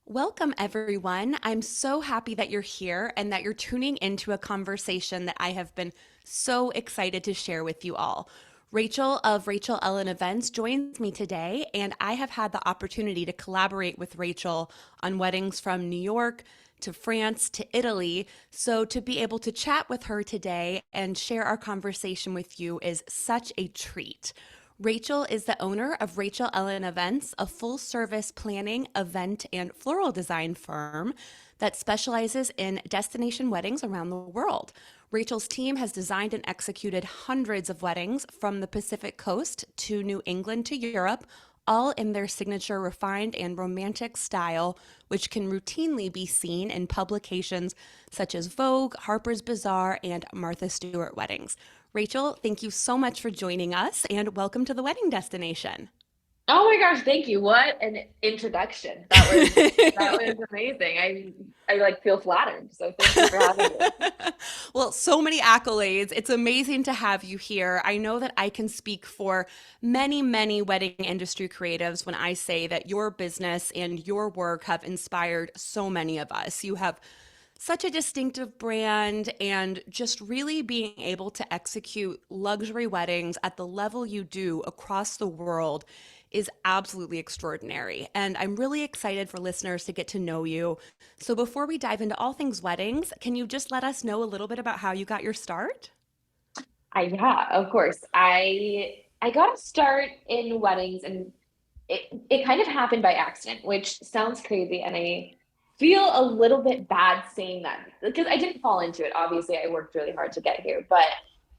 Welcome, everyone. I'm so happy that you're here and that you're tuning into a conversation that I have been so excited to share with you all. Rachel of Rachael Ellen Events joins me today, and I have had the opportunity to collaborate with Rachel on weddings from New York to France to Italy. So, to be able to chat with her today and share our conversation with you is such a treat. Rachel is the owner of Rachael Ellen Events, a full service planning, event, and floral design firm that specializes in destination weddings around the world. Rachel's team has designed and executed hundreds of weddings from the Pacific Coast to New England to Europe, all in their signature refined and romantic style, which can routinely be seen in publications such as Vogue, Harper's Bazaar, and Martha Stewart Weddings. Rachel, thank you so much for joining us and welcome to the wedding destination. Oh my gosh, thank you. What an introduction. That was amazing. I like feel flattered. So thank you for having me. Well, so many accolades. It's amazing to have you here. I know that I can speak for many, many wedding industry creatives when I say that your business and your work have inspired so many of us. You have such a distinctive brand, and just really being able to execute luxury weddings at the level you do across the world is absolutely extraordinary. And I'm really excited for listeners to get to know you. So before we dive into all things weddings, can you just let us know a little bit about how you got your start? Yeah, of course. I got a start in weddings and it kind of happened by accident, which sounds crazy, and I feel a little bit bad saying that because I didn't fall into it. Obviously, I worked really hard to get here, but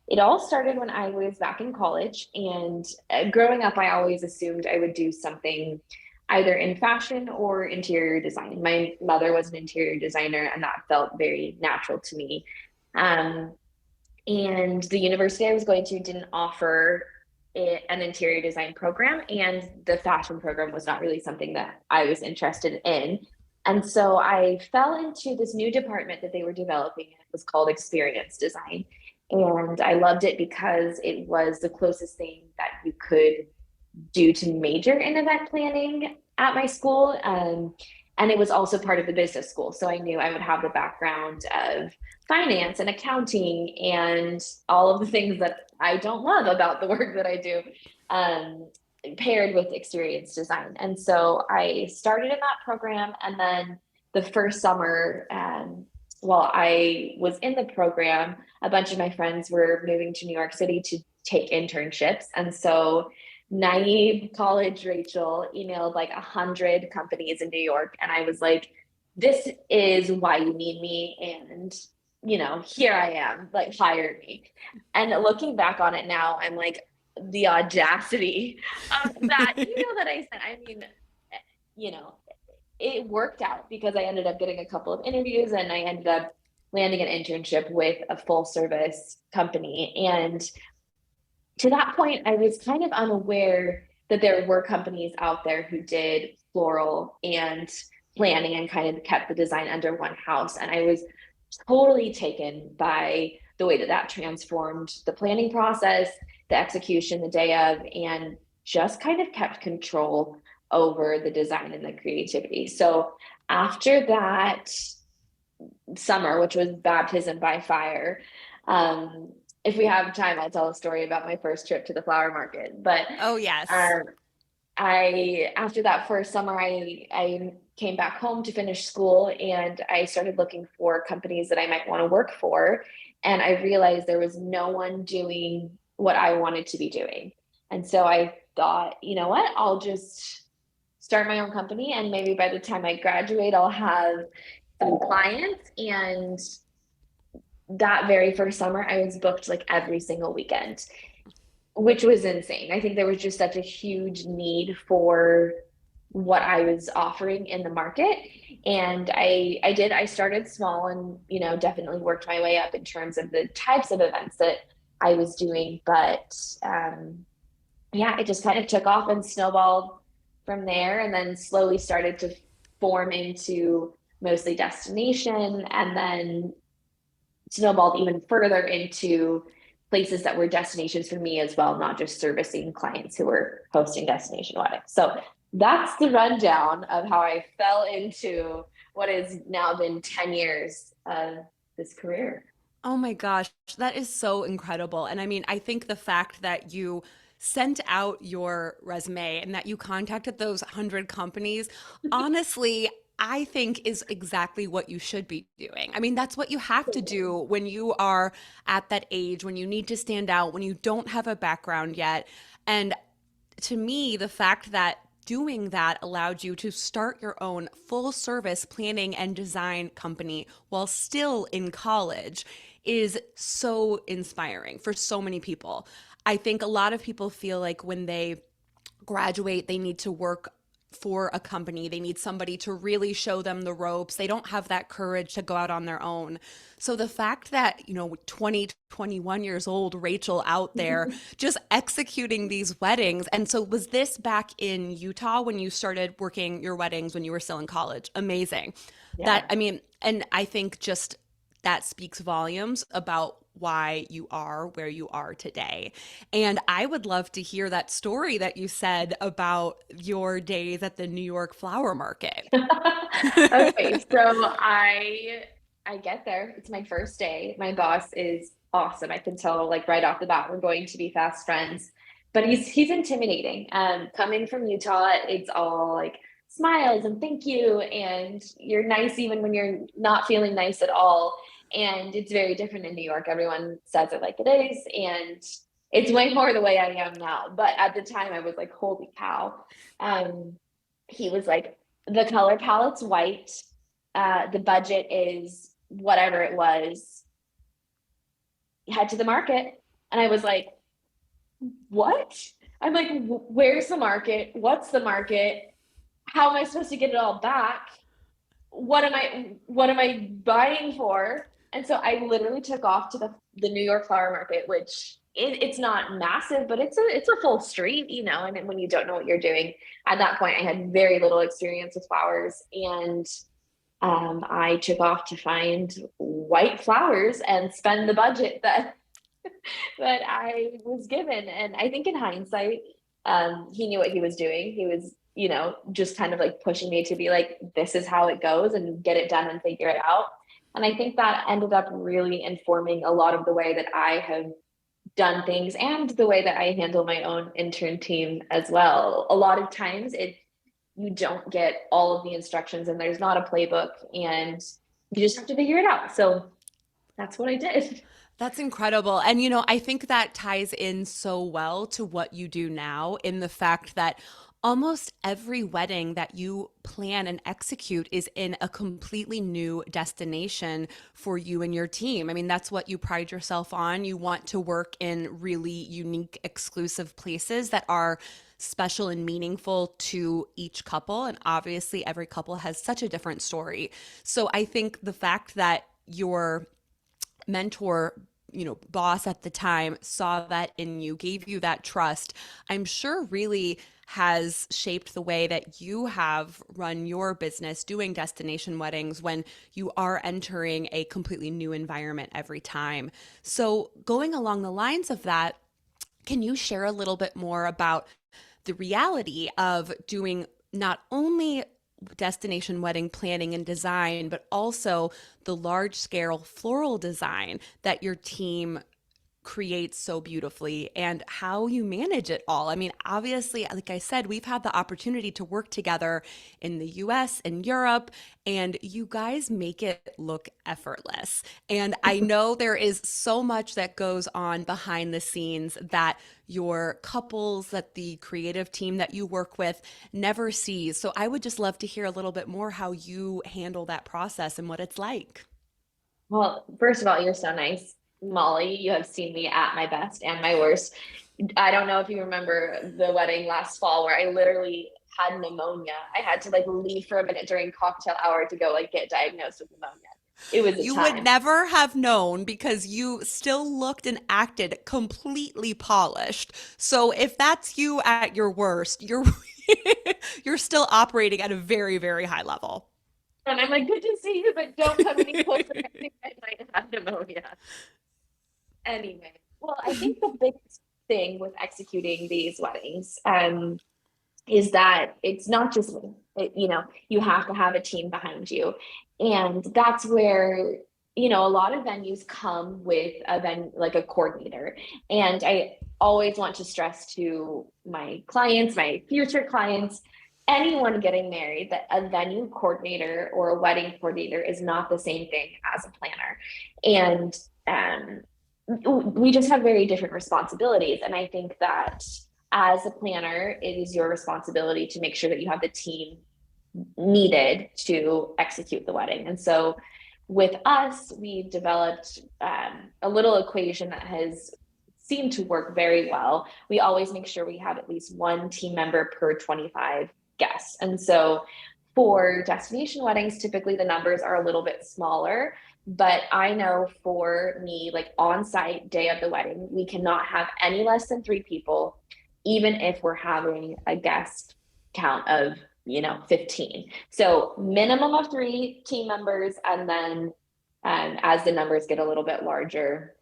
it all started when I was back in college. And growing up, I always assumed I would do something either in fashion or interior design. My mother was an interior designer, and that felt very natural to me. Um, and the university I was going to didn't offer an interior design program, and the fashion program was not really something that I was interested in. And so I fell into this new department that they were developing, and it was called experience design. And I loved it because it was the closest thing that you could do to major in event planning at my school. And it was also part of the business school. So I knew I would have the background of finance and accounting and all of the things that I don't love about the work that I do, um, paired with experience design. And so I started in that program. And then the first summer, while I was in the program, a bunch of my friends were moving to New York City to take internships. And so naive college Rachel emailed like 100 companies in New York, and I was like, "This is why you need me," and here I am, like hire me. And looking back on it now, I'm like, the audacity of that email that I sent. I mean, you know, it worked out because I ended up getting a couple of interviews, and I ended up landing an internship with a full service company. And to that point, I was kind of unaware that there were companies out there who did floral and planning and kind of kept the design under one house. And I was totally taken by the way that that transformed the planning process, the execution the day of, and just kind of kept control over the design and the creativity. So after that summer, which was baptism by fire, if we have time, I'll tell a story about my first trip to the flower market. But Oh, yes. um, I after that first summer, I came back home to finish school, and I started looking for companies that I might want to work for. And I realized there was no one doing what I wanted to be doing. And so I thought, you know what, I'll just start my own company, and maybe by the time I graduate, I'll have some clients. And that very first summer, I was booked like every single weekend, which was insane. I think there was just such a huge need for what I was offering in the market. And I started small, and, definitely worked my way up in terms of the types of events that I was doing. But yeah, it just kind of took off and snowballed from there, and then slowly started to form into mostly destination, and then snowballed even further into places that were destinations for me as well, not just servicing clients who were hosting destination weddings. So that's the rundown of how I fell into what has now been 10 years of this career. Oh my gosh, that is so incredible. And I mean, I think the fact that you sent out your resume and that you contacted those 100 companies, honestly, I think is exactly what you should be doing. I mean, that's what you have to do when you are at that age, when you need to stand out, when you don't have a background yet. And to me, the fact that doing that allowed you to start your own full service planning and design company while still in college is so inspiring for so many people. I think a lot of people feel like when they graduate, they need to work for a company. They need somebody to really show them the ropes. They don't have that courage to go out on their own. So the fact that, 20, 21 years old, Rachel out there just executing these weddings. And so was this back in Utah when you started working your weddings when you were still in college? Amazing. Yeah. I mean, and I think just that speaks volumes about why you are where you are today. And I would love to hear that story that you said about your days at the New York flower market. Okay, so I get there. It's my first day. My boss is awesome. I can tell like right off the bat we're going to be fast friends. But he's intimidating. Coming from Utah, it's all like smiles and thank you, and you're nice even when you're not feeling nice at all. And it's very different in New York. Everyone says it like it is, and it's way more the way I am now. But at the time, I was like, holy cow. Um, he was like, the color palette's white. The budget is whatever it was. Head to the market. And I was like, what? I'm like, where's the market? What's the market? How am I supposed to get it all back? What am I buying for? And so I literally took off to the New York flower market, which it's not massive, but it's a full street, and when you don't know what you're doing. At that point, I had very little experience with flowers, and I took off to find white flowers and spend the budget that that I was given. And I think in hindsight, he knew what he was doing. He was, just kind of like pushing me to be like, this is how it goes and get it done and figure it out. And I think that ended up really informing a lot of the way that I have done things and the way that I handle my own intern team as well. A lot of times you don't get all of the instructions and there's not a playbook and you just have to figure it out. So that's what I did. That's incredible. And, I think that ties in so well to what you do now in the fact that almost every wedding that you plan and execute is in a completely new destination for you and your team. I mean, that's what you pride yourself on. You want to work in really unique, exclusive places that are special and meaningful to each couple. And obviously, every couple has such a different story. So I think the fact that your mentor, boss at the time saw that in you, gave you that trust, I'm sure really has shaped the way that you have run your business doing destination weddings when you are entering a completely new environment every time. So, going along the lines of that, can you share a little bit more about the reality of doing not only destination wedding planning and design, but also the large scale floral design that your team creates so beautifully and how you manage it all? I mean, obviously, like I said, we've had the opportunity to work together in the US and Europe, and you guys make it look effortless. And I know there is so much that goes on behind the scenes that your couples, that the creative team that you work with never sees. So I would just love to hear a little bit more how you handle that process and what it's like. Well, first of all, you're so nice. Molly, you have seen me at my best and my worst. I don't know if you remember the wedding last fall where I literally had pneumonia. I had to like leave for a minute during cocktail hour to go like get diagnosed with pneumonia. It was a You would time. never have known because you still looked and acted completely polished. So if that's you at your worst, you're you're still operating at a very, very high level. And I'm like, good to see you, but don't come any closer. I think I might have pneumonia. Anyway, well, I think the biggest thing with executing these weddings, is that it's not just me. You have to have a team behind you. And that's where, a lot of venues come with like a coordinator. And I always want to stress to my clients, my future clients, anyone getting married, that a venue coordinator or a wedding coordinator is not the same thing as a planner. And we just have very different responsibilities. And I think that as a planner, it is your responsibility to make sure that you have the team needed to execute the wedding. And so with us, we've developed a little equation that has seemed to work very well. We always make sure we have at least one team member per 25 guests. And so for destination weddings, typically the numbers are a little bit smaller. But I know for me, like on site day of the wedding, we cannot have any less than 3 people, even if we're having a guest count of 15. So minimum of 3 team members, and then as the numbers get a little bit larger,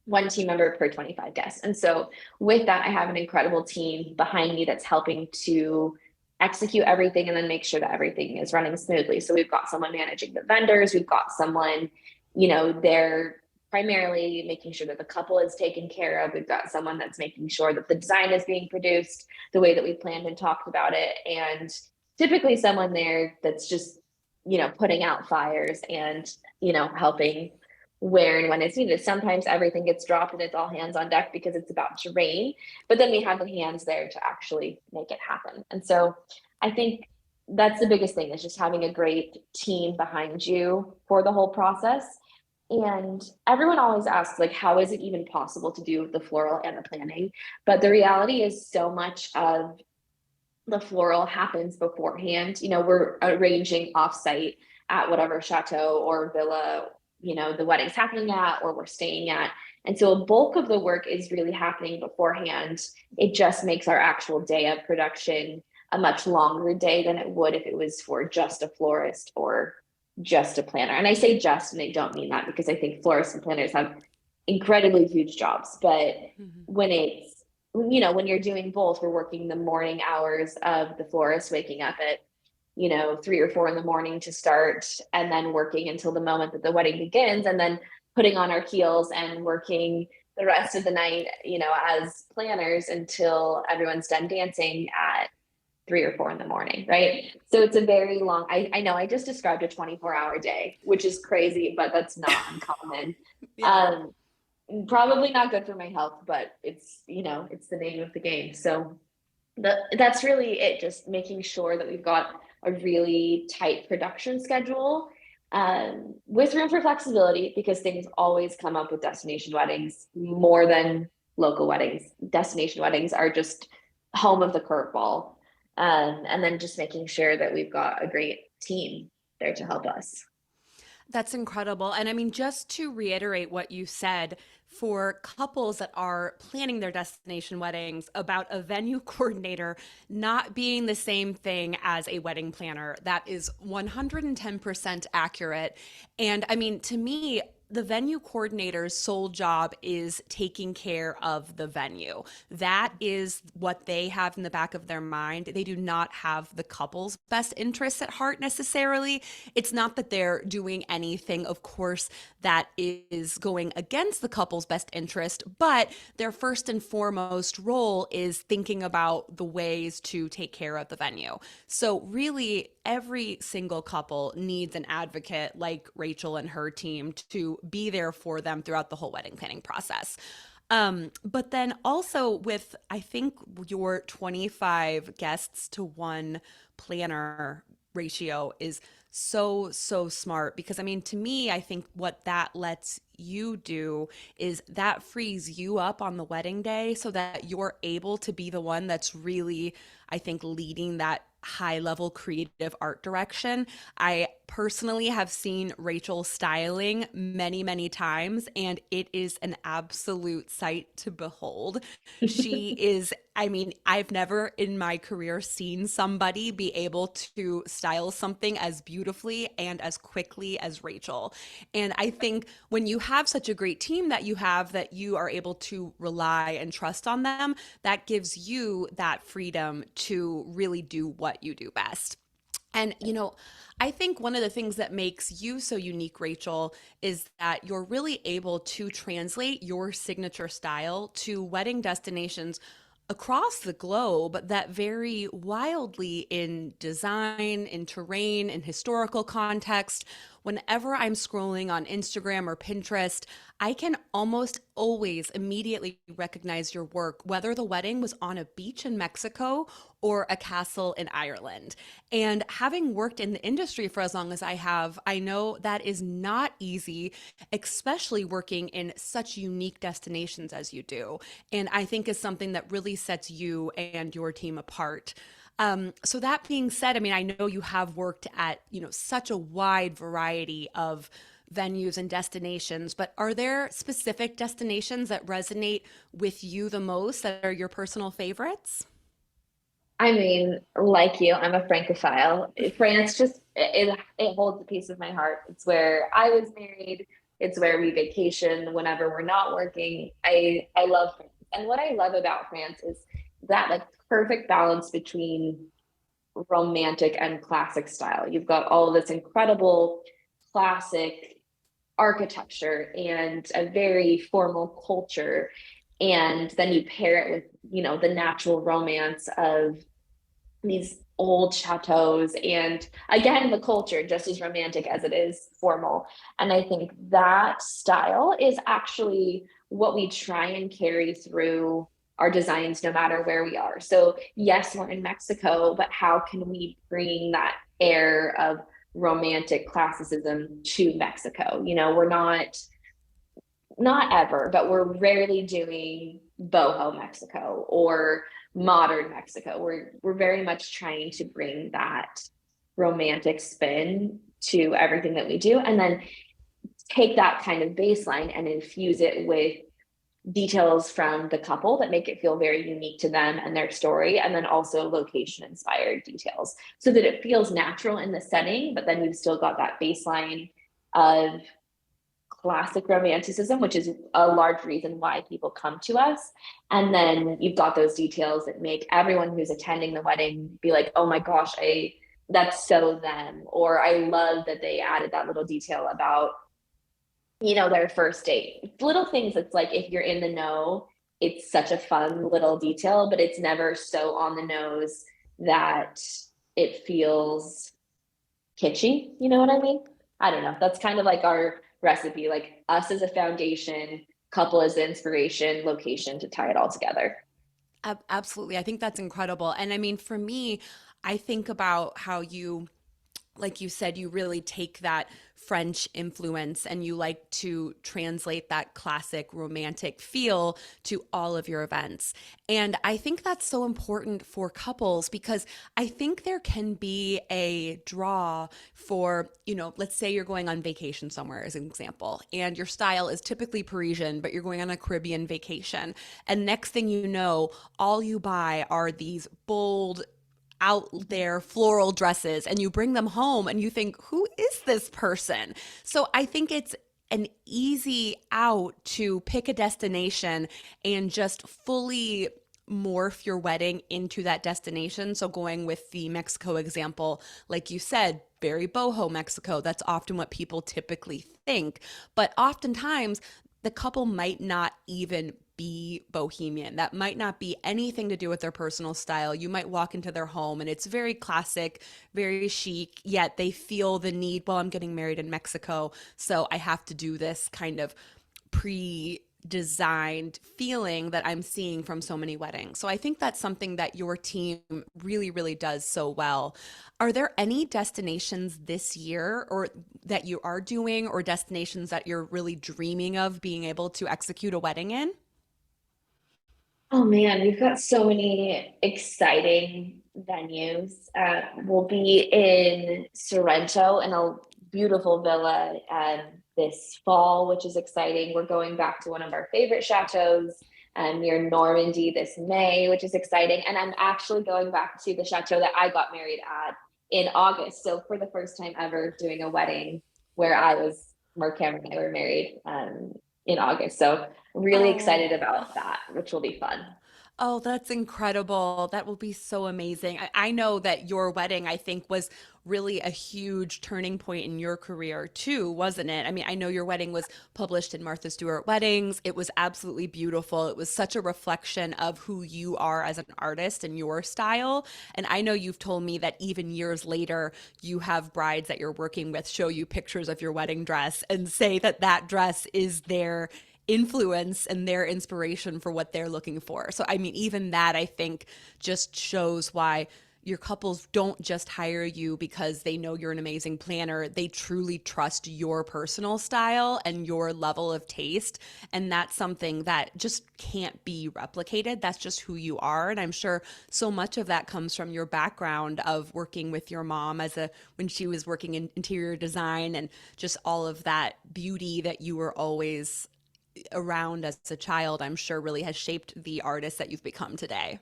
one team member per 25 guests. And so with that, I have an incredible team behind me that's helping to execute everything and then make sure that everything is running smoothly. So we've got someone managing the vendors, we've got someone, they're primarily making sure that the couple is taken care of. We've got someone that's making sure that the design is being produced the way that we planned and talked about it. And typically someone there that's just, putting out fires and, helping where and when it's needed. Sometimes everything gets dropped and it's all hands on deck because it's about to rain, but then we have the hands there to actually make it happen. And so I think that's the biggest thing, is just having a great team behind you for the whole process. And everyone always asks, like, how is it even possible to do the floral and the planning? But the reality is so much of the floral happens beforehand. We're arranging offsite at whatever chateau or villa, the wedding's happening at, or we're staying at. And so a bulk of the work is really happening beforehand. It just makes our actual day of production a much longer day than it would if it was for just a florist or just a planner. And I say just, and I don't mean that, because I think florists and planners have incredibly huge jobs. But Mhm. when it's, when you're doing both, we're working the morning hours of the florist, waking up at 3 or 4 in the morning to start, and then working until the moment that the wedding begins, and then putting on our heels and working the rest of the night, as planners until everyone's done dancing at 3 or 4 in the morning, right? So it's a very long, I know I just described a 24-hour day, which is crazy, but that's not uncommon. Yeah. Um, Probably not good for my health, but it's the name of the game. So that's really it, just making sure that we've got a really tight production schedule, with room for flexibility, because things always come up with destination weddings more than local weddings. Destination weddings are just home of the curveball. And then just making sure that we've got a great team there to help us. That's incredible. And I mean, just to reiterate what you said, for couples that are planning their destination weddings, about a venue coordinator not being the same thing as a wedding planner, that is 110% accurate. And I mean, to me, the venue coordinator's sole job is taking care of the venue. That is what they have in the back of their mind. They do not have the couple's best interests at heart necessarily. It's not that they're doing anything, of course, that is going against the couple's best interest, but their first and foremost role is thinking about the ways to take care of the venue. So, really, every single couple needs an advocate like Rachael and her team to be there for them throughout the whole wedding planning process. But then also with, I think, your 25 guests to one planner ratio is so, so smart, because I mean, to me, I think what that lets you do is that frees you up on the wedding day so that you're able to be the one that's really, I think, leading that high level creative art direction. I personally have seen Rachael styling many, many times, and it is an absolute sight to behold. She is, I mean, I've never in my career seen somebody be able to style something as beautifully and as quickly as Rachael. And I think when you have such a great team that you have, that you are able to rely and trust on them, that gives you that freedom to really do what you do best. And, I think one of the things that makes you so unique, Rachael, is that you're really able to translate your signature style to wedding destinations across the globe that vary wildly in design, in terrain, in historical context. Whenever I'm scrolling on Instagram or Pinterest, I can almost always immediately recognize your work, whether the wedding was on a beach in Mexico or a castle in Ireland. And having worked in the industry for as long as I have, I know that is not easy, especially working in such unique destinations as you do. And I think is something that really sets you and your team apart. So that being said, I mean, I know you have worked at, such a wide variety of venues and destinations, but are there specific destinations that resonate with you the most that are your personal favorites? I mean, like you, I'm a Francophile. France just it holds a piece of my heart. It's where I was married. It's where we vacation whenever we're not working. I love France. And what I love about France is that like perfect balance between romantic and classic style. You've got all of this incredible classic architecture and a very formal culture. And then you pair it with, the natural romance of these old chateaus and again the culture just as romantic as it is formal. And I think that style is actually what we try and carry through our designs no matter where we are. So yes, we're in Mexico, but how can we bring that air of romantic classicism to Mexico? We're not ever, but we're rarely doing boho Mexico or modern Mexico. We're very much trying to bring that romantic spin to everything that we do, and then take that kind of baseline and infuse it with details from the couple that make it feel very unique to them and their story, and then also location inspired details so that it feels natural in the setting, but then you've still got that baseline of classic romanticism, which is a large reason why people come to us. And then you've got those details that make everyone who's attending the wedding be like, oh my gosh, that's so them. Or I love that they added that little detail about, their first date. Little things that's like if you're in the know, it's such a fun little detail, but it's never so on the nose that it feels kitschy. You know what I mean? I don't know. That's kind of like our recipe, like us as a foundation, couple as inspiration, location to tie it all together. Absolutely. I think that's incredible. And I mean, for me, I think about how you, like you said, you really take that French influence and you like to translate that classic romantic feel to all of your events. And I think that's so important for couples because I think there can be a draw for, let's say you're going on vacation somewhere as an example, and your style is typically Parisian, but you're going on a Caribbean vacation. And next thing you know, all you buy are these bold, out there floral dresses and you bring them home and you think, who is this person? So I think it's an easy out to pick a destination and just fully morph your wedding into that destination. So going with the Mexico example, like you said, very boho Mexico, that's often what people typically think. But oftentimes the couple might not even be bohemian. That might not be anything to do with their personal style. You might walk into their home and it's very classic, very chic, yet they feel the need, well, I'm getting married in Mexico, so I have to do this kind of pre designed feeling that I'm seeing from so many weddings. So I think that's something that your team really, really does so well. Are there any destinations this year or that you are doing or destinations that you're really dreaming of being able to execute a wedding in? Oh man, we've got so many exciting venues. We'll be in Sorrento in a beautiful villa this fall, which is exciting. We're going back to one of our favorite chateaus. near Normandy this May, which is exciting. And I'm actually going back to the chateau that I got married at in August. So for the first time ever doing a wedding where Mark Cameron and I were married in August. So really excited Oh. about that, which will be fun. Oh, that's incredible. That will be so amazing. I know that your wedding, I think, was really a huge turning point in your career too, wasn't it? I mean, I know your wedding was published in Martha Stewart Weddings. It was absolutely beautiful. It was such a reflection of who you are as an artist and your style. And I know you've told me that even years later, you have brides that you're working with show you pictures of your wedding dress and say that that dress is their influence and their inspiration for what they're looking for. So, I mean, even that I think just shows why your couples don't just hire you because they know you're an amazing planner. They truly trust your personal style and your level of taste. And that's something that just can't be replicated. That's just who you are. And I'm sure so much of that comes from your background of working with your mom when she was working in interior design and just all of that beauty that you were always around as a child, I'm sure really has shaped the artist that you've become today.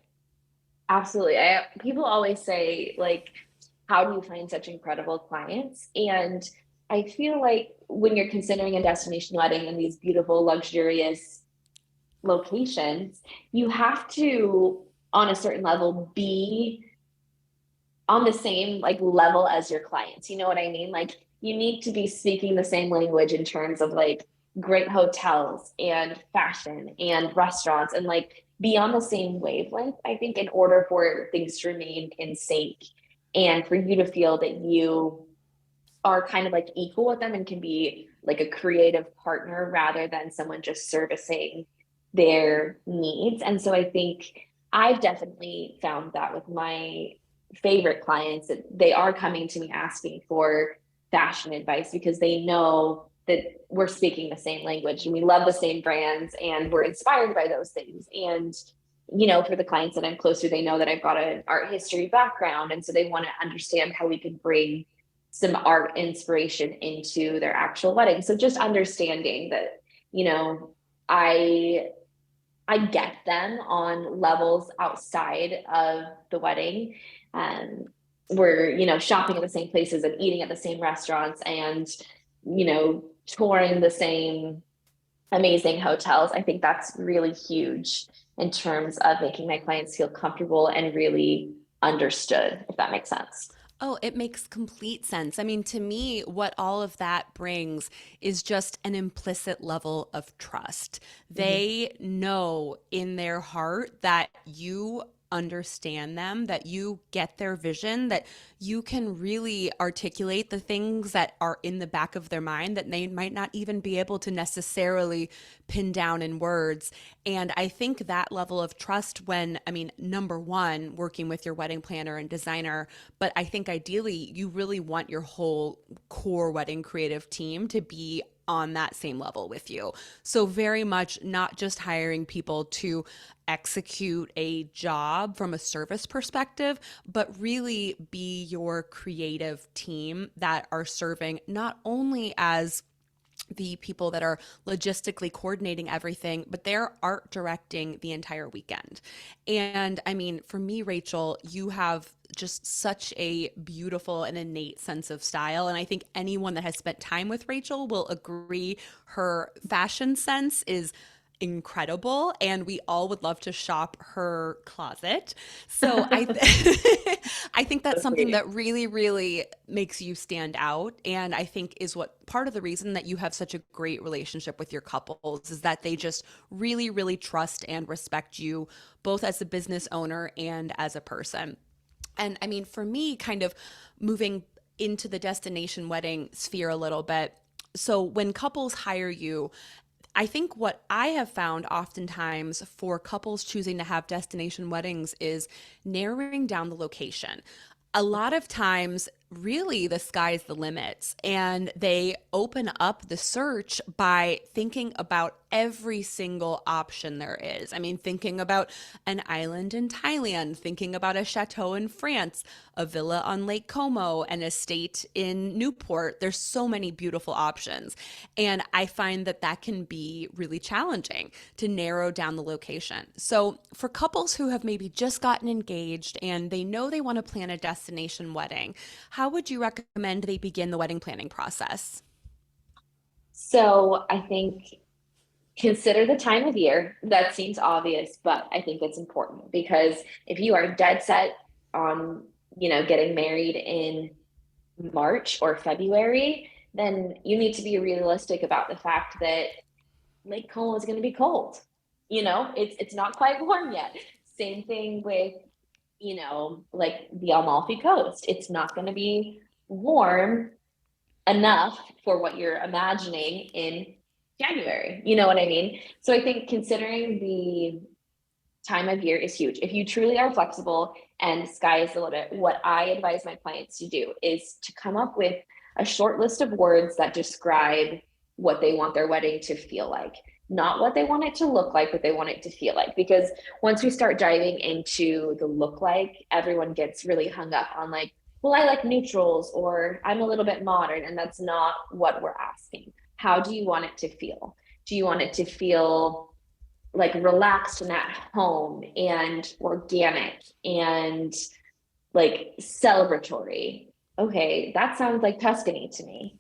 Absolutely. People always say, like, how do you find such incredible clients? And I feel like when you're considering a destination wedding in these beautiful, luxurious locations, you have to, on a certain level, be on the same like level as your clients. You know what I mean? Like you need to be speaking the same language in terms of like great hotels and fashion and restaurants and like be on the same wavelength, I think, in order for things to remain in sync and for you to feel that you are kind of like equal with them and can be like a creative partner rather than someone just servicing their needs. And so I think I've definitely found that with my favorite clients that they are coming to me asking for fashion advice because they know that we're speaking the same language and we love the same brands and we're inspired by those things. And for the clients that I'm close to, they know that I've got an art history background. And so they want to understand how we can bring some art inspiration into their actual wedding. So just understanding that, you know, I I get them on levels outside of the wedding. Um, we're, shopping at the same places and eating at the same restaurants and, touring the same amazing hotels. I think that's really huge in terms of making my clients feel comfortable and really understood, if that makes sense. Oh, it makes complete sense. I mean, to me, what all of that brings is just an implicit level of trust. Mhm. They know in their heart that you understand them, that you get their vision, that you can really articulate the things that are in the back of their mind that they might not even be able to necessarily pin down in words. And I think that level of trust when, I mean, number one, working with your wedding planner and designer, but I think ideally you really want your whole core wedding creative team to be on that same level with you. So, very much not just hiring people to execute a job from a service perspective, but really be your creative team that are serving not only as the people that are logistically coordinating everything, but they're art directing the entire weekend. And I mean, for me, Rachel, you have just such a beautiful and innate sense of style. And I think anyone that has spent time with Rachel will agree her fashion sense is incredible and we all would love to shop her closet. So I think that's So something sweet. that really makes you stand out and I think is what part of the reason that you have such a great relationship with your couples is that they just really trust and respect you both as a business owner and as a person. And I mean for me kind of moving into the destination wedding sphere a little bit, so when couples hire you, I think what I have found oftentimes for couples choosing to have destination weddings is narrowing down the location. A lot of times, really the sky's the limit. And they open up the search by thinking about every single option there is. I mean, thinking about an island in Thailand, thinking about a chateau in France, a villa on Lake Como, an estate in Newport. There's so many beautiful options. And I find that that can be really challenging to narrow down the location. So, for couples who have maybe just gotten engaged and they know they want to plan a destination wedding, how would you recommend they begin the wedding planning process? So I think consider the time of year. That seems obvious, but I think it's important because if you are dead set on, getting married in March or February, then you need to be realistic about the fact that Lake Como is going to be cold. It's not quite warm yet. Same thing with, like the Amalfi Coast. It's not going to be warm enough for what you're imagining in January. You know what I mean? So I think considering the time of year is huge. If you truly are flexible and sky is the limit, what I advise my clients to do is to come up with a short list of words that describe what they want their wedding to feel like. Not what they want it to look like, but they want it to feel like. Because once we start diving into the look like, everyone gets really hung up on like, well, I like neutrals or I'm a little bit modern. And that's not what we're asking. How do you want it to feel? Do you want it to feel like relaxed and at home and organic and like celebratory? Okay, that sounds like Tuscany to me.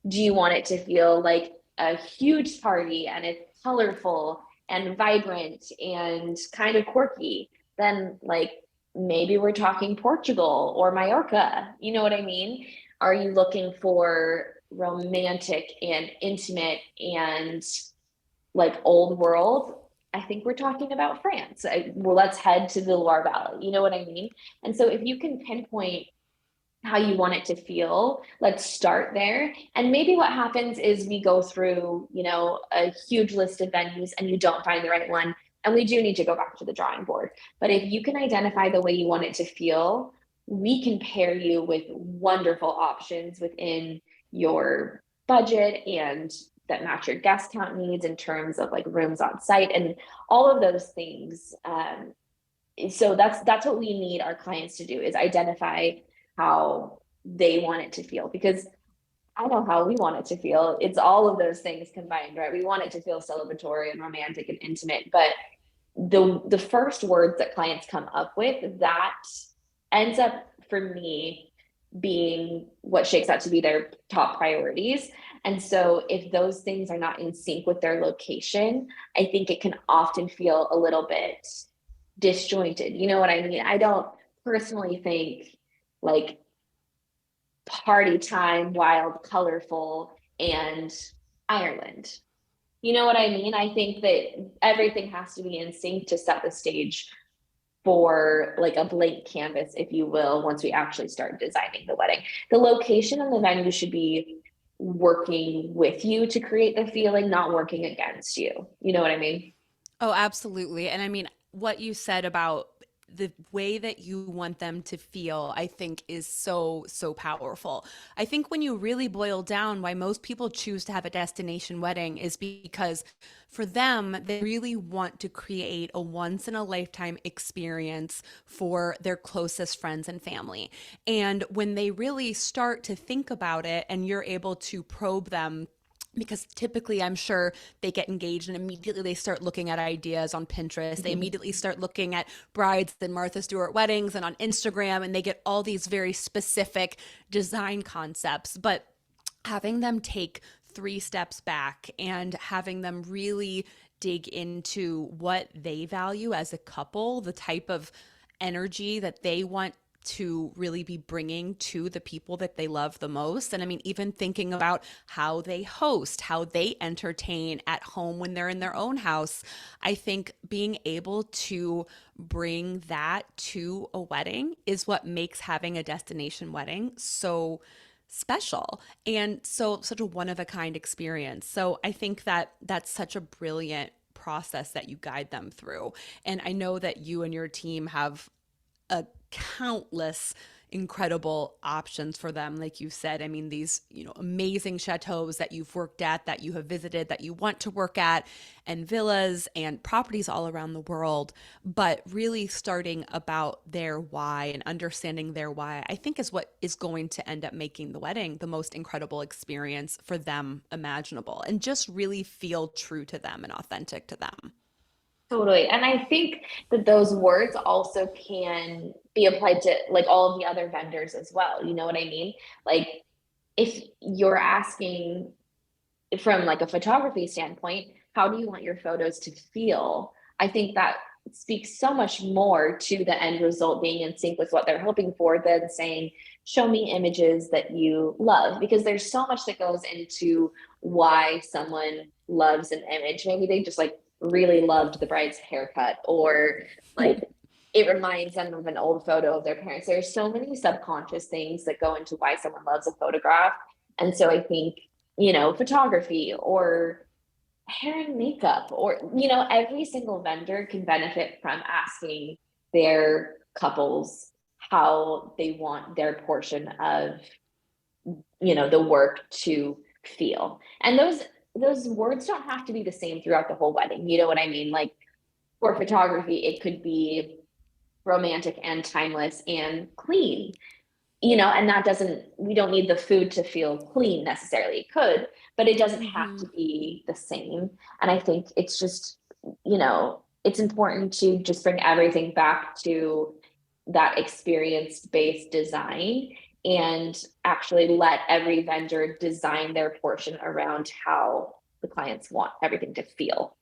Do you want it to feel like a huge party and it's colorful and vibrant and kind of quirky? Then, like, maybe we're talking Portugal or Mallorca. You know what I mean? Are you looking for romantic and intimate and like old world? I think we're talking about France. Well, let's head to the Loire Valley. You know what I mean? And so if you can pinpoint how you want it to feel, let's start there. And maybe what happens is we go through, a huge list of venues and you don't find the right one. And we do need to go back to the drawing board. But if you can identify the way you want it to feel, we can pair you with wonderful options within your budget and that match your guest count needs in terms of like rooms on site and all of those things. So that's what we need our clients to do is identify how they want it to feel, because I know how we want it to feel. It's all of those things combined, right? We want it to feel celebratory and romantic and intimate, but the first words that clients come up with, that ends up for me being what shakes out to be their top priorities. And so if those things are not in sync with their location, I think it can often feel a little bit disjointed. You know what I mean? I don't personally think like party time, wild, colorful, and Ireland. You know what I mean? I think that everything has to be in sync to set the stage for like a blank canvas, if you will, once we actually start designing the wedding. The location and the venue should be working with you to create the feeling, not working against you. You know what I mean? Oh, absolutely. And I mean, what you said about the way that you want them to feel, I think is so, so powerful. I think when you really boil down why most people choose to have a destination wedding is because for them, they really want to create a once in a lifetime experience for their closest friends and family. And when they really start to think about it and you're able to probe them, because typically I'm sure they get engaged and immediately they start looking at ideas on Pinterest. They Mhm. immediately start looking at brides and Martha Stewart weddings and on Instagram, and they get all these very specific design concepts. But having them take 3 steps back and having them really dig into what they value as a couple, the type of energy that they want to really be bringing to the people that they love the most. And I mean, even thinking about how they host, how they entertain at home when they're in their own house. I think being able to bring that to a wedding is what makes having a destination wedding so special and so such a one of a kind experience. So I think that that's such a brilliant process that you guide them through. And I know that you and your team have a countless incredible options for them. Like you said, I mean, these, amazing chateaus that you've worked at, that you have visited, that you want to work at, and villas and properties all around the world. But really starting about their why and understanding their why, I think is what is going to end up making the wedding the most incredible experience for them imaginable, and just really feel true to them and authentic to them. Totally. And I think that those words also can be applied to like all of the other vendors as well. You know what I mean? Like if you're asking from like a photography standpoint, how do you want your photos to feel? I think that speaks so much more to the end result being in sync with what they're hoping for than saying, show me images that you love, because there's so much that goes into why someone loves an image. Maybe they just like really loved the bride's haircut, or like it reminds them of an old photo of their parents. There's so many subconscious things that go into why someone loves a photograph. And so I think, photography or hair and makeup, or, every single vendor can benefit from asking their couples how they want their portion of, the work to feel. And those words don't have to be the same throughout the whole wedding. You know what I mean? Like for photography, it could be romantic and timeless and clean, and that doesn't, we don't need the food to feel clean necessarily. It could, but it doesn't have Mm-hmm. to be the same. And I think it's just, it's important to just bring everything back to that experience-based design, and actually let every vendor design their portion around how the clients want everything to feel.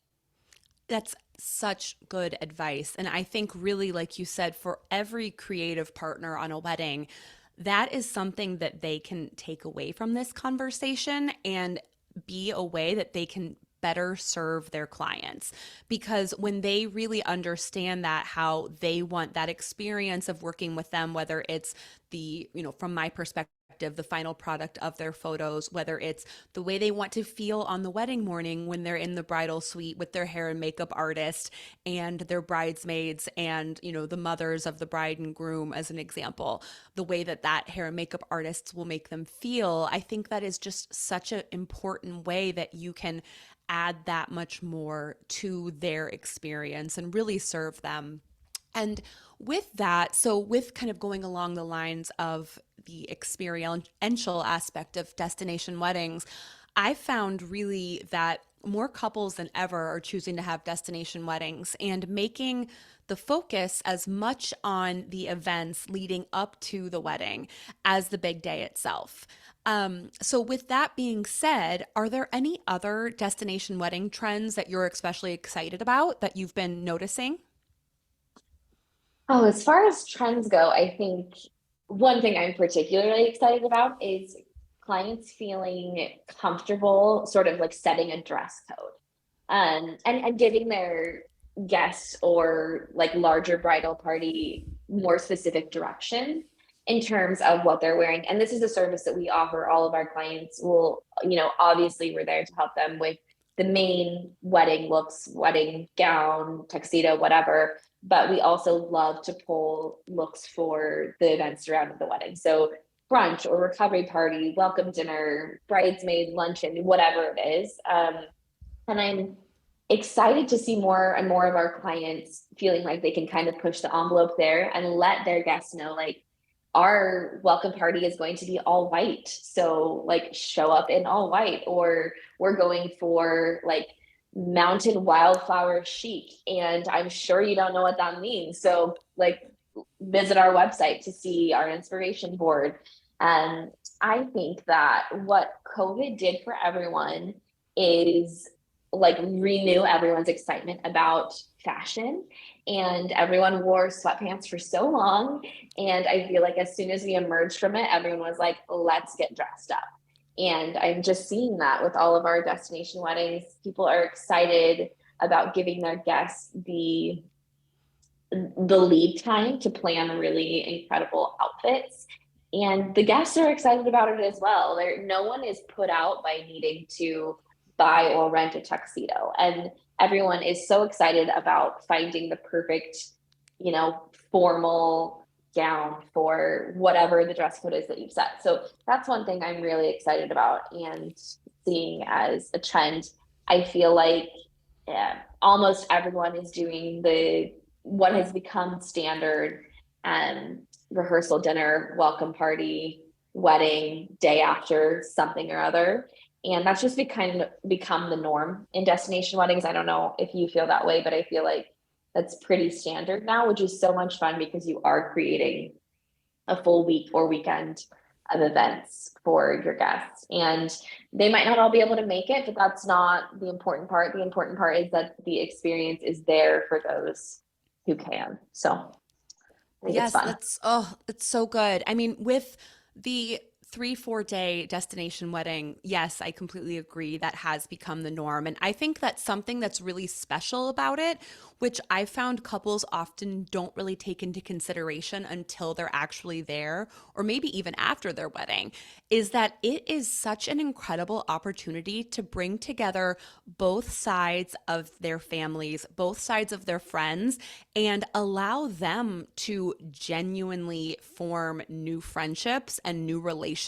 That's such good advice. And I think, really, like you said, for every creative partner on a wedding, that is something that they can take away from this conversation and be a way that they can better serve their clients. Because when they really understand that, how they want that experience of working with them, whether it's the, from my perspective, the final product of their photos, whether it's the way they want to feel on the wedding morning when they're in the bridal suite with their hair and makeup artist and their bridesmaids and, the mothers of the bride and groom, as an example, the way that that hair and makeup artists will make them feel. I think that is just such an important way that you can add that much more to their experience and really serve them. And with that, so with kind of going along the lines of the experiential aspect of destination weddings, I found really that more couples than ever are choosing to have destination weddings and making the focus as much on the events leading up to the wedding as the big day itself. So, with that being said, are there any other destination wedding trends that you're especially excited about that you've been noticing? Oh, as far as trends go, I think one thing I'm particularly excited about is clients feeling comfortable sort of like setting a dress code, and giving their guests or like larger bridal party more specific direction in terms of what they're wearing. And this is a service that we offer all of our clients. Will, obviously we're there to help them with the main wedding looks, wedding gown, tuxedo, whatever, but we also love to pull looks for the events surrounding the wedding. So brunch or recovery party, welcome dinner, bridesmaid luncheon, whatever it is. And I'm excited to see more and more of our clients feeling like they can kind of push the envelope there and let their guests know, like, our welcome party is going to be all white. So like show up in all white, or we're going for like mountain wildflower chic. And I'm sure you don't know what that means. So like visit our website to see our inspiration board. And I think that what COVID did for everyone is like renew everyone's excitement about fashion. And everyone wore sweatpants for so long. And I feel like as soon as we emerged from it, everyone was like, let's get dressed up. And I'm just seeing that with all of our destination weddings. People are excited about giving their guests the lead time to plan really incredible outfits. And the guests are excited about it as well. No one is put out by needing to buy or rent a tuxedo. And everyone is so excited about finding the perfect, formal gown for whatever the dress code is that you've set. So that's one thing I'm really excited about and seeing as a trend. I feel like almost everyone is doing the what has become standard rehearsal dinner, welcome party, wedding, day after something or other. And that's just become the norm in destination weddings. I don't know if you feel that way, but I feel like that's pretty standard now, which is so much fun because you are creating a full week or weekend of events for your guests. And they might not all be able to make it, but that's not the important part. The important part is that the experience is there for those who can. So I think it's Yes, fun. it's so good. I mean, with the 3, 4 day destination wedding, yes, I completely agree. That has become the norm. And I think that's something that's really special about it, which I found couples often don't really take into consideration until they're actually there, or maybe even after their wedding, is that it is such an incredible opportunity to bring together both sides of their families, both sides of their friends, and allow them to genuinely form new friendships and new relationships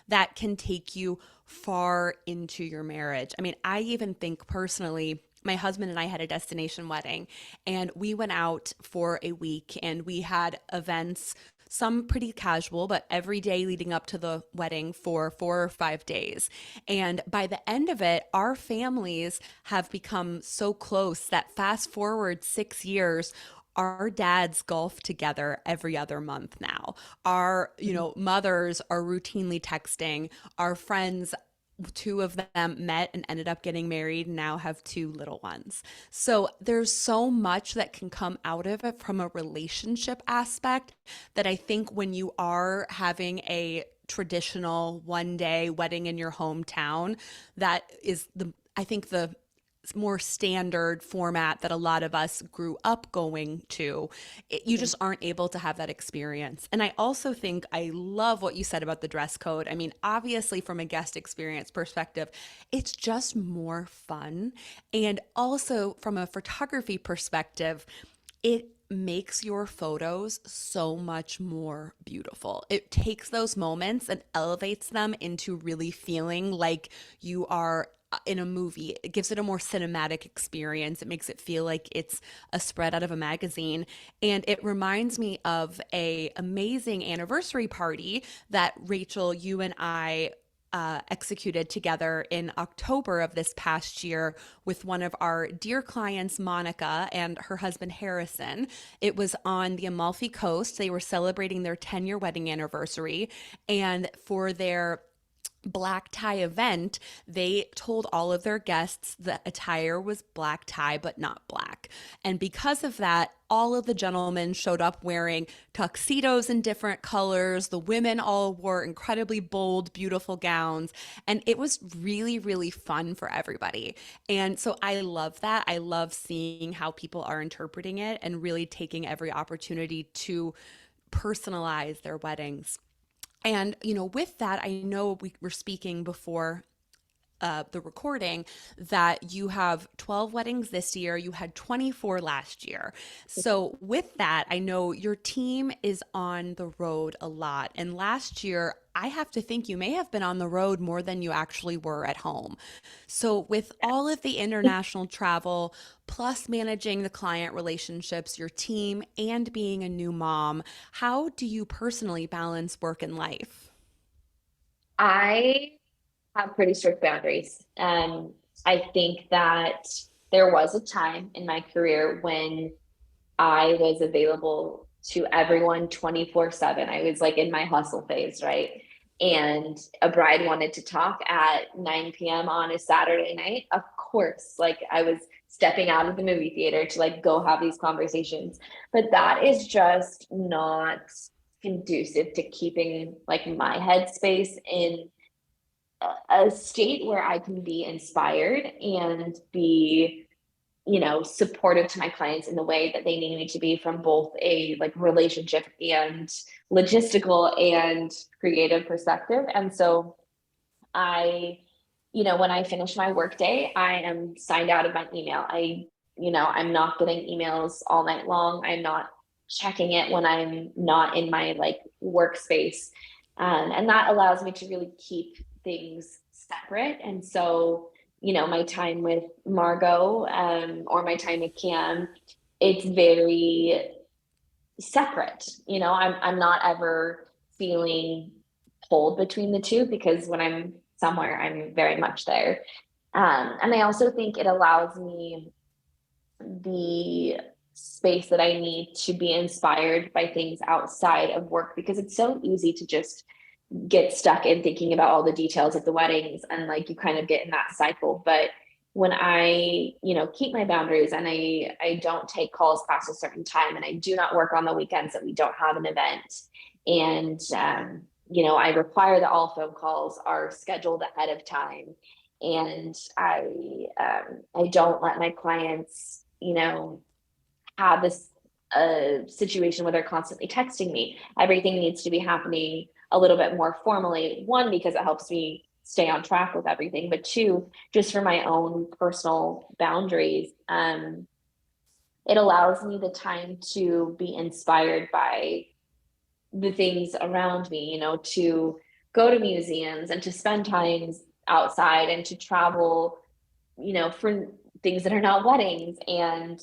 that can take you far into your marriage. I mean, I even think personally, my husband and I had a destination wedding, and we went out for a week and we had events, some pretty casual, but every day leading up to the wedding for 4 or 5 days. And by the end of it, our families have become so close that fast forward 6 years, our dads golf together every other month now. Our, mothers are routinely texting. Our friends, two of them met and ended up getting married and now have two little ones. So there's so much that can come out of it from a relationship aspect that I think when you are having a traditional 1 day wedding in your hometown, that is I think the more standard format that a lot of us grew up going to, you just aren't able to have that experience. And I also think I love what you said about the dress code. I mean, obviously, from a guest experience perspective, it's just more fun. And also, from a photography perspective, it makes your photos so much more beautiful. It takes those moments and elevates them into really feeling like you are in a movie. It gives it a more cinematic experience. It makes it feel like it's a spread out of a magazine. And it reminds me of a amazing anniversary party that Rachel, you and I executed together in October of this past year with one of our dear clients, Monica, and her husband, Harrison. It was on the Amalfi Coast. They were celebrating their 10-year wedding anniversary. And for their black tie event, they told all of their guests the attire was black tie, but not black. And because of that, all of the gentlemen showed up wearing tuxedos in different colors. The women all wore incredibly bold, beautiful gowns. And it was really, really fun for everybody. And so I love that. I love seeing how people are interpreting it and really taking every opportunity to personalize their weddings. And, with that, I know we were speaking before the recording that you have 12 weddings this year. You had 24 last year. So, with that, I know your team is on the road a lot. And last year, I have to think you may have been on the road more than you actually were at home. So, with all of the international travel, plus managing the client relationships, your team, and being a new mom, how do you personally balance work and life? I have pretty strict boundaries. I think that there was a time in my career when I was available to everyone 24/7. I was like in my hustle phase, right? And a bride wanted to talk at 9 p.m. on a Saturday night. Of course, like I was stepping out of the movie theater to like go have these conversations. But that is just not conducive to keeping like my headspace in a state where I can be inspired and be, supportive to my clients in the way that they need me to be from both a like relationship and logistical and creative perspective. And so I, when I finish my workday, I am signed out of my email. I'm not getting emails all night long. I'm not checking it when I'm not in my like workspace. And that allows me to really keep things separate. And so, my time with Margot, or my time with Cam, it's very separate. I'm not ever feeling pulled between the two because when I'm somewhere, I'm very much there. And I also think it allows me the space that I need to be inspired by things outside of work because it's so easy to just get stuck in thinking about all the details of the weddings and like you kind of get in that cycle. But when I, keep my boundaries and I don't take calls past a certain time and I do not work on the weekends that we don't have an event. And I require that all phone calls are scheduled ahead of time. And I don't let my clients, have this situation where they're constantly texting me. Everything needs to be happening a little bit more formally. One, because it helps me stay on track with everything, but two, just for my own personal boundaries. It allows me the time to be inspired by the things around me, to go to museums and to spend times outside and to travel, for things that are not weddings and,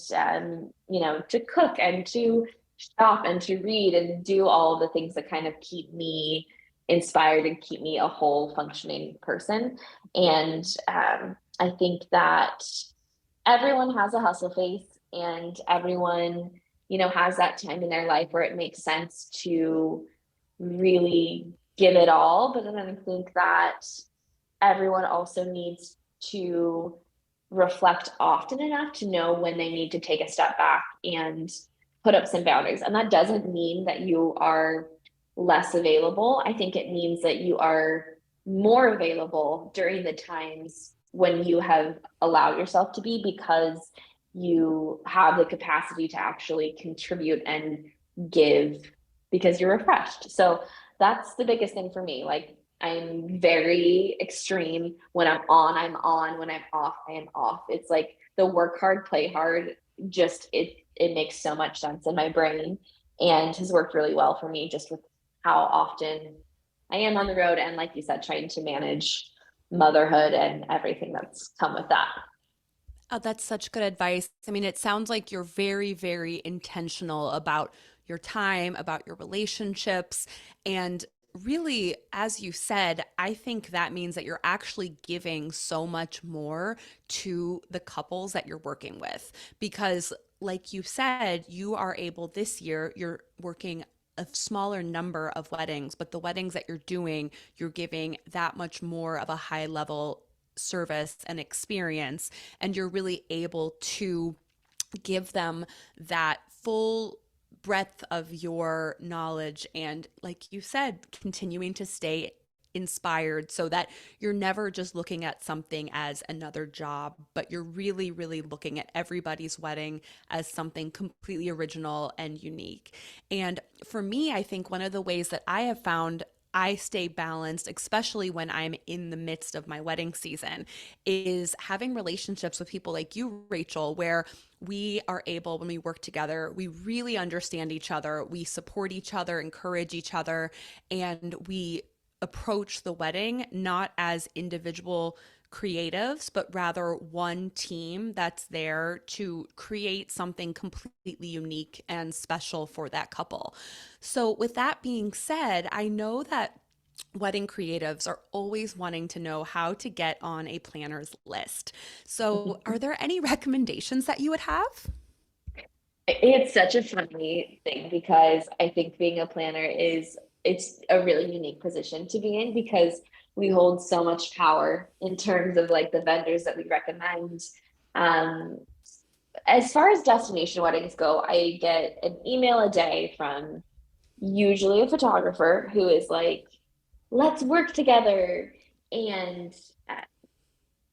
to cook and to shop and to read and do all the things that kind of keep me inspired and keep me a whole functioning person. And I think that everyone has a hustle face and everyone, has that time in their life where it makes sense to really give it all. But then I think that everyone also needs to reflect often enough to know when they need to take a step back and put up some boundaries. And that doesn't mean that you are less available. I think it means that you are more available during the times when you have allowed yourself to be because you have the capacity to actually contribute and give because you're refreshed. So that's the biggest thing for me. Like I'm very extreme. When I'm on, I'm on. When I'm off, I am off. It's like the work hard, play hard. Just it makes so much sense in my brain and has worked really well for me just with how often I am on the road and like you said, trying to manage motherhood and everything that's come with that. Oh, that's such good advice. I mean, it sounds like you're very, very intentional about your time, about your relationships. And really, as you said, I think that means that you're actually giving so much more to the couples that you're working with. Because, like you said, you are able this year, you're working a smaller number of weddings, but the weddings that you're doing, you're giving that much more of a high level service and experience, and you're really able to give them that full breadth of your knowledge and, like you said, continuing to stay inspired so that you're never just looking at something as another job, but you're really, really looking at everybody's wedding as something completely original and unique. And for me, I think one of the ways that I have found I stay balanced, especially when I'm in the midst of my wedding season, is having relationships with people like you, Rachel, where we are able, when we work together, we really understand each other, we support each other, encourage each other, and we approach the wedding not as individual creatives, but rather one team that's there to create something completely unique and special for that couple. So, with that being said, I know that wedding creatives are always wanting to know how to get on a planner's list. So, are there any recommendations that you would have? It's such a funny thing because I think being a planner it's a really unique position to be in because we hold so much power in terms of like the vendors that we recommend. Um, as far as destination weddings go, I get an email a day from usually a photographer who is like, let's work together. And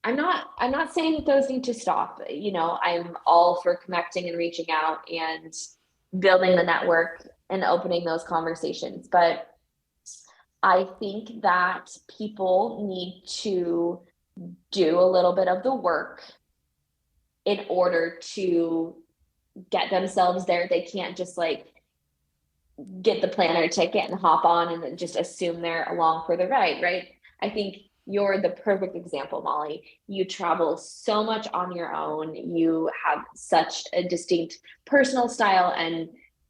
I'm not saying that those need to stop. I'm all for connecting and reaching out and building the network and opening those conversations. But I think that people need to do a little bit of the work in order to get themselves there. They can't just like get the planner ticket and hop on and then just assume they're along for the ride, right? I think you're the perfect example, Molly. You travel so much on your own. You have such a distinct personal style, and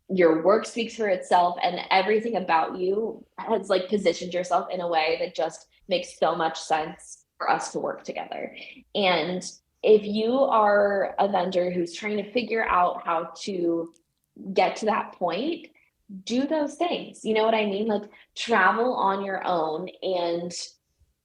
your work speaks for itself, and everything about you has like positioned yourself in a way that just makes so much sense for us to work together. And if you are a vendor who's trying to figure out how to get to that point, do those things. You know what I mean? Like travel on your own and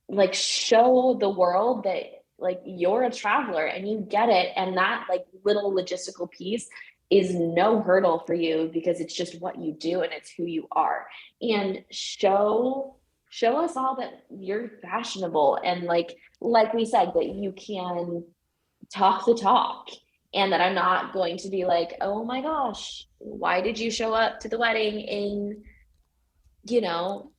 like show the world that like you're a traveler and you get it. And that like little logistical piece is no hurdle for you because it's just what you do and it's who you are. And show us all that you're fashionable and like we said, that you can talk the talk, and that I'm not going to be like, oh my gosh, why did you show up to the wedding in, you know,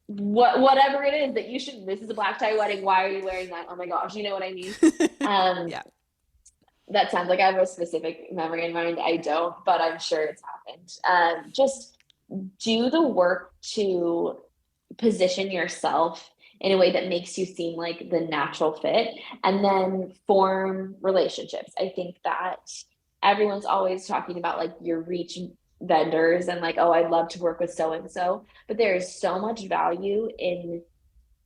whatever it is that you should, this is a black tie wedding, why are you wearing that? Oh my gosh, you know what I mean? Um, Yeah. that sounds like I have a specific memory in mind. I don't, but I'm sure it's happened. Just do the work to position yourself in a way that makes you seem like the natural fit, and then form relationships. I think that everyone's always talking about like your reach vendors and like, oh, I'd love to work with so and so, but there is so much value in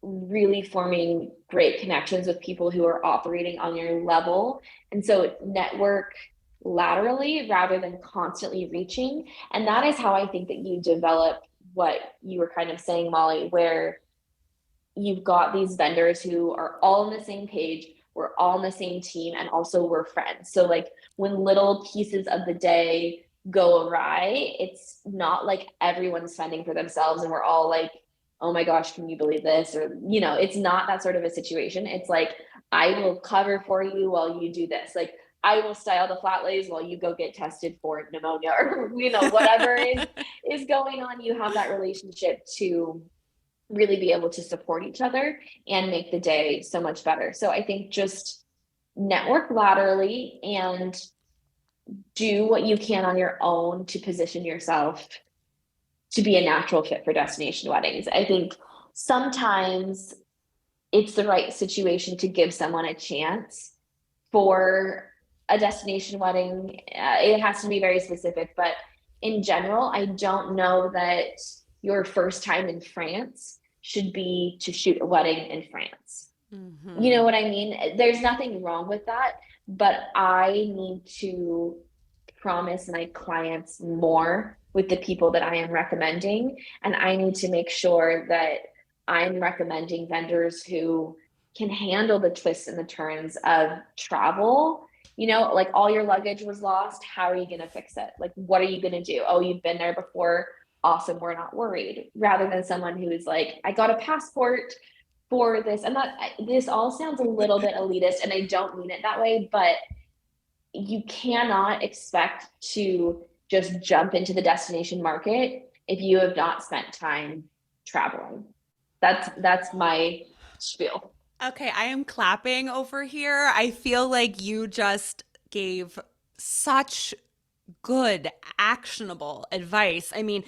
really forming great connections with people who are operating on your level. And so network laterally rather than constantly reaching. And that is how I think that you develop what you were kind of saying, Molly, where you've got these vendors who are all on the same page, we're all on the same team, and also we're friends. So like when little pieces of the day go awry, it's not like everyone's fending for themselves and we're all like, oh my gosh, can you believe this? Or, you know, it's not that sort of a situation. It's like, I will cover for you while you do this. Like, I will style the flat lays while you go get tested for pneumonia, or, you know, whatever is going on. You have that relationship to really be able to support each other and make the day so much better. So I think just network laterally and do what you can on your own to position yourself to be a natural fit for destination weddings. I think sometimes it's the right situation to give someone a chance for a destination wedding. It has to be very specific, but in general, I don't know that your first time in France should be to shoot a wedding in France. You know Mm-hmm. what I mean? There's nothing wrong with that, but I need to promise my clients more with the people that I am recommending. And I need to make sure that I'm recommending vendors who can handle the twists and the turns of travel. You know, like all your luggage was lost. How are you going to fix it? Like, what are you going to do? Oh, you've been there before. Awesome. We're not worried. Rather than someone who is like, I got a passport for this. And that this all sounds a little bit elitist, and I don't mean it that way, but you cannot expect to just jump into the destination market if you have not spent time traveling. That's my spiel. Okay, I am clapping over here. I feel like you just gave such good, actionable advice. I mean,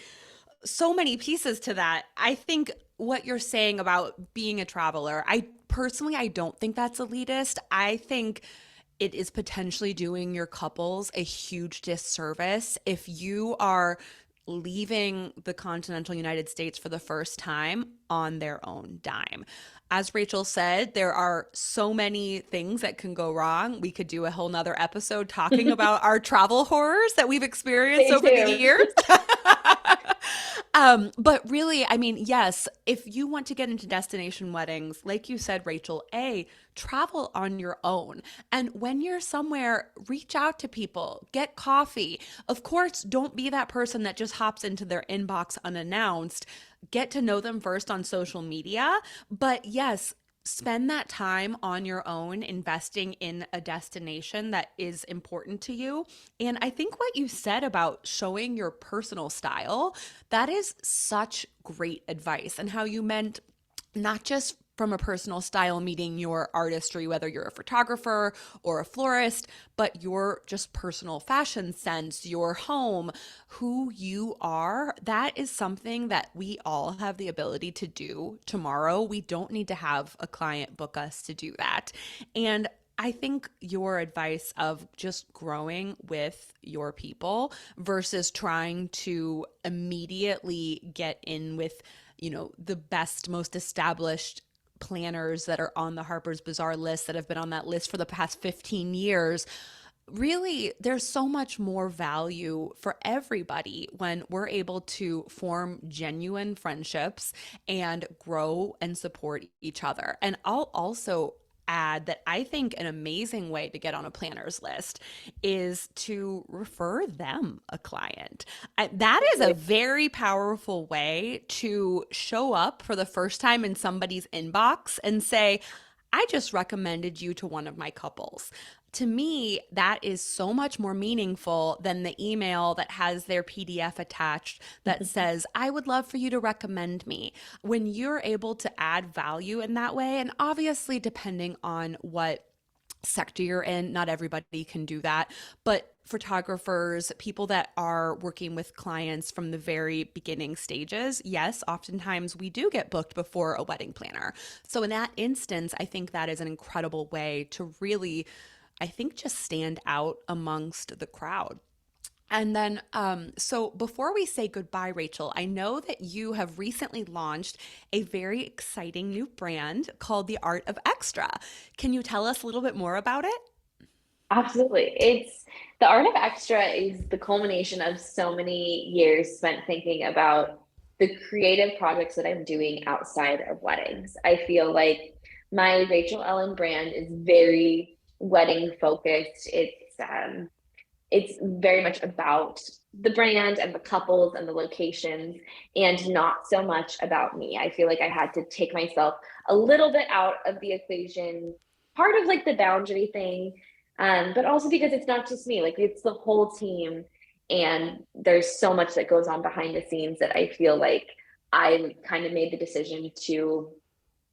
so many pieces to that. I think what you're saying about being a traveler, I don't think that's elitist. I think it is potentially doing your couples a huge disservice if you are leaving the continental United States for the first time on their own dime. As Rachel said, there are so many things that can go wrong. We could do a whole nother episode talking about our travel horrors that we've experienced Stay over the tuned. years. But really, I mean, yes, if you want to get into destination weddings, like you said, Rachel, travel on your own. And when you're somewhere, reach out to people, get coffee. Of course, don't be that person that just hops into their inbox unannounced. Get to know them first on social media. But yes, spend that time on your own investing in a destination that is important to you. And I think what you said about showing your personal style, that is such great advice, and how you meant not just from a personal style meeting your artistry, whether you're a photographer or a florist, but your just personal fashion sense, your home, who you are, that is something that we all have the ability to do tomorrow. We don't need to have a client book us to do that. And I think your advice of just growing with your people versus trying to immediately get in with, the best, most established planners that are on the Harper's Bazaar list that have been on that list for the past 15 years. Really, there's so much more value for everybody when we're able to form genuine friendships and grow and support each other. And I'll also add that I think an amazing way to get on a planner's list is to refer them a client. That is a very powerful way to show up for the first time in somebody's inbox and say, I just recommended you to one of my couples. To me, that is so much more meaningful than the email that has their PDF attached that says, I would love for you to recommend me. When you're able to add value in that way, and obviously, depending on what sector you're in, not everybody can do that, but photographers, people that are working with clients from the very beginning stages, yes, oftentimes we do get booked before a wedding planner. So in that instance, I think that is an incredible way to really, I think, just stand out amongst the crowd. And then, so before we say goodbye, Rachel, I know that you have recently launched a very exciting new brand called The Art of Extra. Can you tell us a little bit more about it? Absolutely. It's the art of extra is the culmination of so many years spent thinking about the creative projects that I'm doing outside of weddings. I feel like my Rachel Ellen brand is very wedding focused. It's very much about the brand and the couples and the locations and not so much about me. I feel like I had to take myself a little bit out of the equation, part of like the boundary thing, but also because it's not just me, like it's the whole team. And there's so much that goes on behind the scenes that I feel like I kind of made the decision to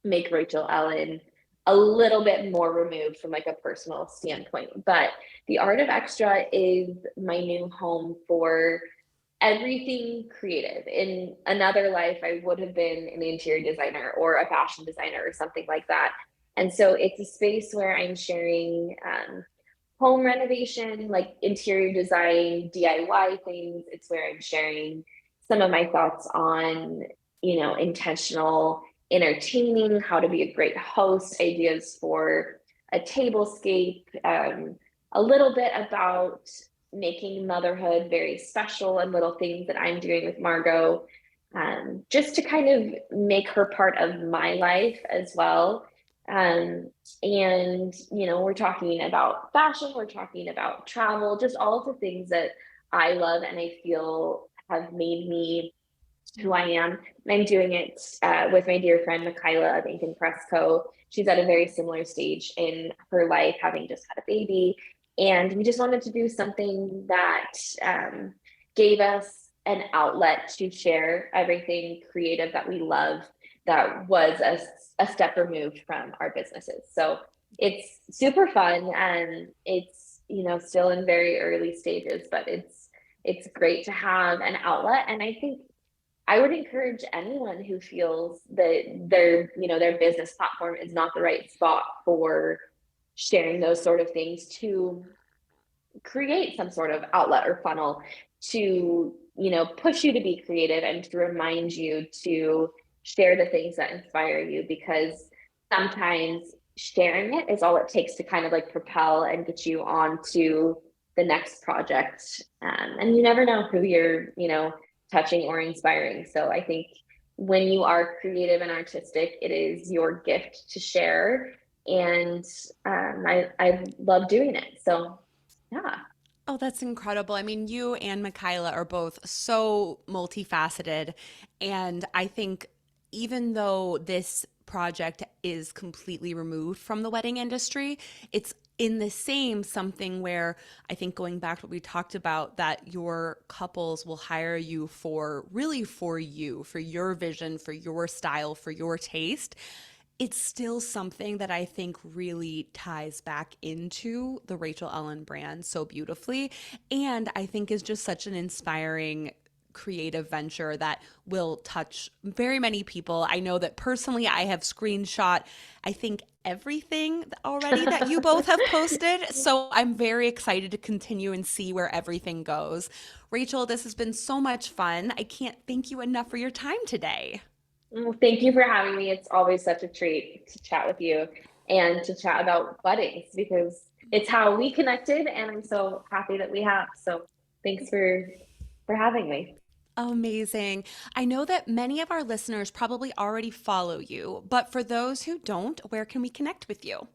make Rachel Ellen a little bit more removed from like a personal standpoint. But the Art of Extra is my new home for everything creative. In another life, I would have been an interior designer or a fashion designer or something like that. And so it's a space where I'm sharing home renovation, like interior design, DIY things. It's where I'm sharing some of my thoughts on, intentional entertaining, how to be a great host, ideas for a tablescape, a little bit about making motherhood very special and little things that I'm doing with Margot, just to kind of make her part of my life as well. And, we're talking about fashion, we're talking about travel, just all of the things that I love and I feel have made me who I am. And I'm doing it with my dear friend, Michaela of Ink and Press Co. She's at a very similar stage in her life, having just had a baby. And we just wanted to do something that gave us an outlet to share everything creative that we love that was a step removed from our businesses. So it's super fun and it's, still in very early stages, but it's great to have an outlet. And I think I would encourage anyone who feels that their business platform is not the right spot for sharing those sort of things to create some sort of outlet or funnel to, push you to be creative and to remind you to share the things that inspire you, because sometimes sharing it is all it takes to kind of like propel and get you on to the next project. And you never know who you're, touching or inspiring. So I think when you are creative and artistic, it is your gift to share. And I love doing it. So yeah. Oh, that's incredible. I mean, you and Michaela are both so multifaceted. And I think even though this project is completely removed from the wedding industry, it's in the same something where I think going back to what we talked about, that your couples will hire you for really for you, for your vision, for your style, for your taste. It's still something that I think really ties back into the Rachel Ellen brand so beautifully. And I think is just such an inspiring creative venture that will touch very many people. I know that personally I have screenshot, I think, everything already that you both have posted. So I'm very excited to continue and see where everything goes. Rachel, this has been so much fun. I can't thank you enough for your time today. Thank you for having me. It's always such a treat to chat with you and to chat about weddings because it's how we connected, and I'm so happy that we have. So thanks for having me. Amazing. I know that many of our listeners probably already follow you, but for those who don't, where can we connect with you?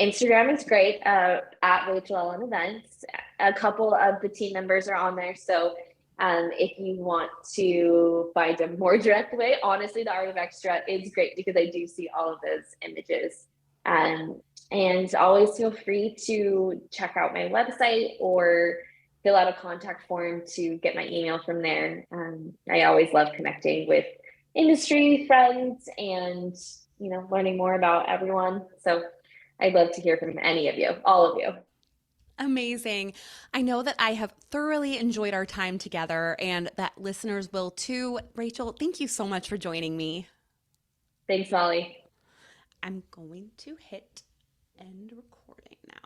Instagram is great, at Rachel Ellen Events. A couple of the team members are on there. So if you want to find a more direct way, honestly, the Art of Extra is great because I do see all of those images. Um, and always feel free to check out my website or fill out a contact form to get my email from there. I always love connecting with industry friends and learning more about everyone. So I'd love to hear from any of you, all of you. Amazing. I know that I have thoroughly enjoyed our time together and that listeners will too. Rachel, thank you so much for joining me. Thanks, Molly. I'm going to hit end recording now.